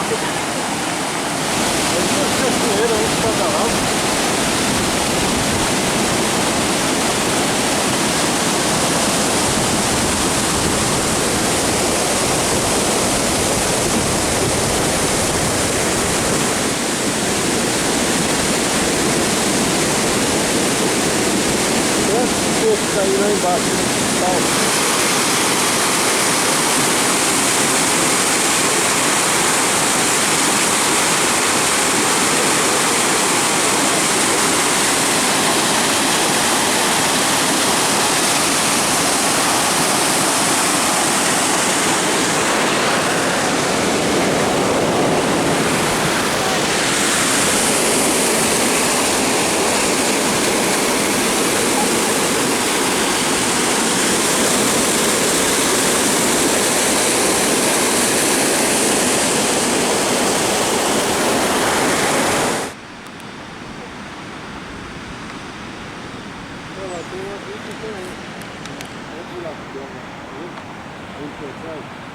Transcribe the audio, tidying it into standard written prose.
Cachoeira aí de cada lado. Peixe cair lá embaixo, né? Olha lá, tem uma bicha também. Vamos lá, vamos lá.